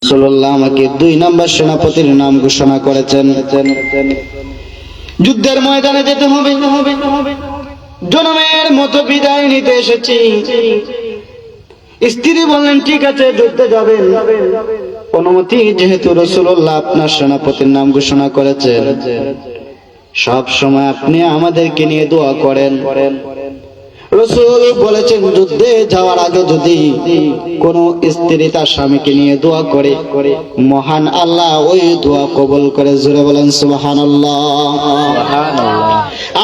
রাসূলুল্লাহ আমাকে 2 নম্বর সেনাপতির নাম ঘোষণা করেছেন। যুদ্ধের ময়দানে যেতে হবে, জনমের মতো বিদায় নিতে এসেছি। স্ত্রী বললেন, ঠিক আছে যুদ্ধে যাবেন, অনুমতি যেহেতু রাসূলুল্লাহ আপনার সেনাপতির নাম ঘোষণা করেছেন, সব সময় আপনি আমাদেরকে নিয়ে দোয়া করেন। রাসূল বলেছেন, যুদ্ধে যাওয়ার আগে যদি কোন স্ত্রী তার স্বামীকে নিয়ে দোয়া করে, মহান আল্লাহ ওই দোয়া কবুল করে। জোরে বলেন সুবহানাল্লাহ।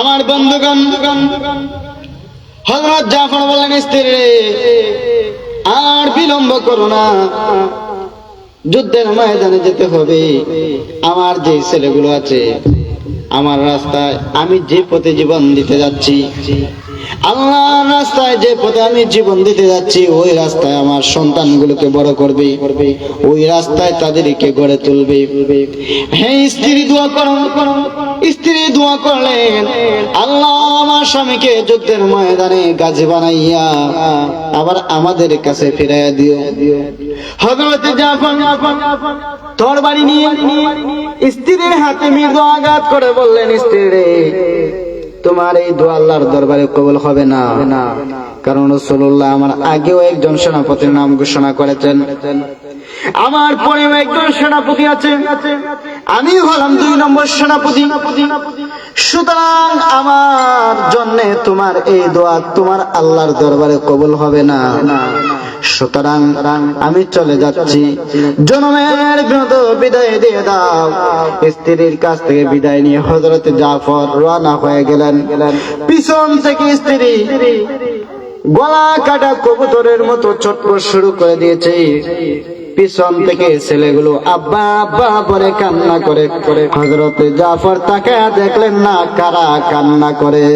আমার বন্ধুগণ, হযরত জাফর বলেন, স্ত্রী আর বিলম্ব করো না, যুদ্ধের ময়দানে যেতে হবে। আমার যে ছেলেগুলো আছে, আমার রাস্তায় আমি যে পথে জীবন দিতে যাচ্ছি, আল্লাহর রাস্তায় যে পথে আমি জীবন দিতে যাচ্ছি, ওই রাস্তায় আমার সন্তানগুলোকে বড় করবে, ওই রাস্তায় তাদেরকে গড়ে তুলবে। হ্যাঁ, স্ত্রী দোয়া করো। স্ত্রী দোয়া করলেন, আল্লাহ আমার স্বামীকে যুদ্ধের ময়দানে গাজী বানাইয়া আবার আমাদের কাছে ফিরাইয়া দিও। হযরত জাফর তরবারি নিয়ে স্ত্রীর হাতে মৃদু আঘাত করে বললেন, স্ত্রী রে, তোমার এই দোয়া আল্লাহর দরবারে কবুল হবে না, কারণ রাসূলুল্লাহ আমার আগেও একজন সেনাপতির নাম ঘোষণা করেছেন, আমার পরেও একজন সেনাপতি আছে, আমি হলাম 2 নম্বর সেনাপতি। সুতরাং আমার জন্য তোমার এই দোয়া তোমার আল্লাহর দরবারে কবুল হবে না। সুতরাং আমি চলে যাচ্ছি, জনমের মতো বিদায় দিয়ে দাও। স্ত্রীর কাছ থেকে বিদায় নিয়ে হযরত জাফর রওনা হয়ে গেলেন। পিছন থেকে স্ত্রী গলা কাটা কবুতরের মতো ছটফট শুরু করে দিয়েছে। পিছন থেকে ছেলেগুলো আব্বা আব্বা বলে কান্না করে। হযরত জাফর তাকায়া দেখলেন না কারা কান্না করে।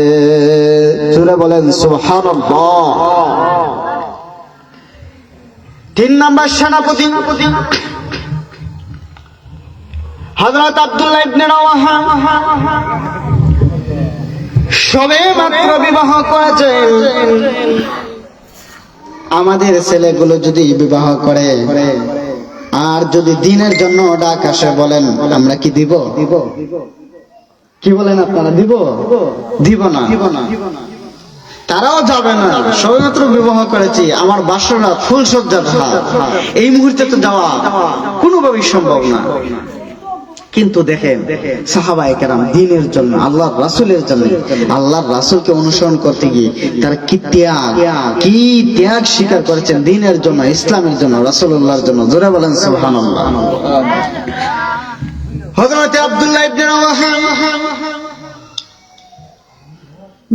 জোরে বলেন সুবহানাল্লাহ। 3 নম্বর সেনাপতি হযরত আব্দুল্লাহ ইবনে রাওয়াহা, সবে মাত্র বিবাহ করেছেন। আমাদের ছেলেগুলো যদি বিবাহ করে আর যদি দিনের জন্য ডাক আসে, বলেন আমরা কি দিব? কি বলেন আপনারা? দিব না। তারাও যাবে না। সবেমাত্র বিবাহ করেছি, আমার বাসনা ফুলসজ্জার হাত, এই মুহূর্তে তো যাওয়া কোনোভাবেই সম্ভব না। কিন্তু দেখেন সাহাবায়ে কেরাম দিনের জন্য, আল্লাহর রাসূলের জন্য, আল্লাহর রাসূলকে অনুসরণ করতে গিয়ে তারা কি ত্যাগ স্বীকার করেছেন দিনের জন্য, ইসলামের জন্য, রাসূলুল্লাহর জন্য। জোরে বলেন সুবহানাল্লাহ। হযরত আব্দুল্লাহ ইবনে রাওয়াহা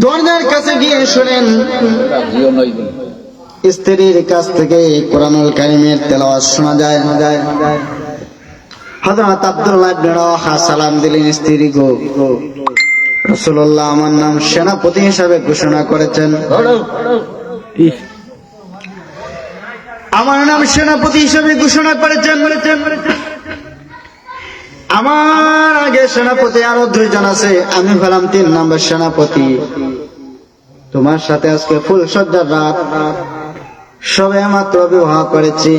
দরজার কাছে গিয়ে শুনেন স্ত্রীর কাছ থেকে কোরআনুল কারীমের তেলাওয়াত শোনা যায়। হযরত আব্দুল্লাহ ইবনে রাওয়াহা সালাম দিলেন, স্ত্রী গো, রাসূলুল্লাহ আমার নাম সেনাপতি হিসেবে ঘোষণা করেছেন, আমার নাম সেনাপতি হিসেবে ঘোষণা করেছেন। আমার আগে সেনাপতি আরো 2 জন আছে, আমি হলাম 3 নম্বর সেনাপতি। তোমার সাথে আজকে ফুলসজ্জার রাত, সবে মাত্র বিবাহ করেছি,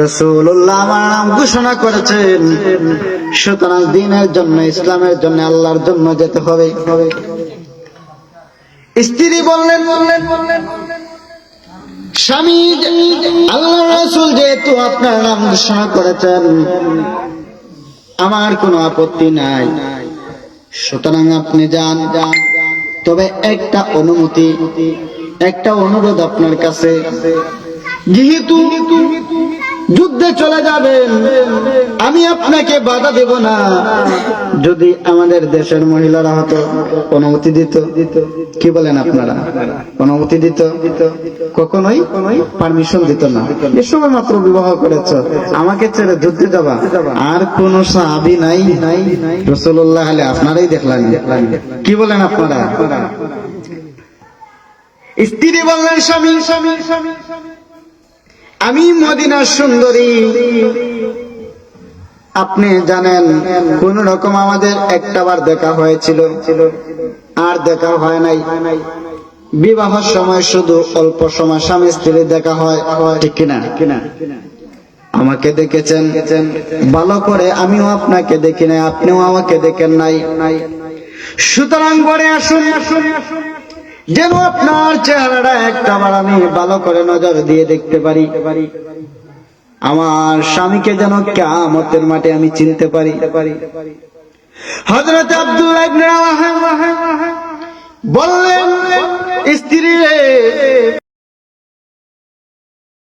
রাসূলুল্লাহ আমার নাম ঘোষণা করেছেন। সুতরাং দিনের জন্য, ইসলামের জন্য, আল্লাহর জন্য যেতে হবে। স্ত্রী বললেন, স্বামী আল্লাহর রাসূল যেহেতু আপনার নাম ঘোষণা করেছেন, আমার কোনো আপত্তি নাই, সুতরাং আপনি যান। তবে একটা অনুমতি, একটা অনুরোধ আপনার কাছে, যেহেতু যুদ্ধে চলে যাবেন, আমি আপনাকে বাধা দেব না। যদি আমাদের দেশের মহিলারা হতো অনুমতি দিত, কি বলেন আপনারা? অনুমতি দিত? কখনোই পারমিশন দিত না। এসব মাত্র বিবাহ করেছ, আমাকে ছেড়ে যুদ্ধে যাবা? আর কোন সাহাবী নাই, রাসূলুল্লাহ হলে আপনারাই দেখলেন। কি বলেন আপনারা? স্ত্রী বললেন, স্বামী আমি মদিনার সুন্দরী, আপনি জানেন কোন রকম আমাদের একটাবার দেখা হয়েছিল, আর দেখা হয় নাই। বিবাহের সময় শুধু অল্প সময় স্বামী স্ত্রী দেখা হয়, ঠিক কিনা? আমাকে দেখেছেন ভালো করে, আমিও আপনাকে দেখি নাই, আপনিও আমাকে দেখেন নাই। সুতরাং ঘরে আসুন, যেন আপনার চেহারাটা একটাবার আমি ভালো করে নজর দিয়ে দেখতে পারি, আমার স্বামীকে যেন কিয়ামতের মাঠে আমি চিনতে পারি। হযরত আব্দুল্লাহ ইবনে রাওয়াহা বললেন, স্ত্রী রে,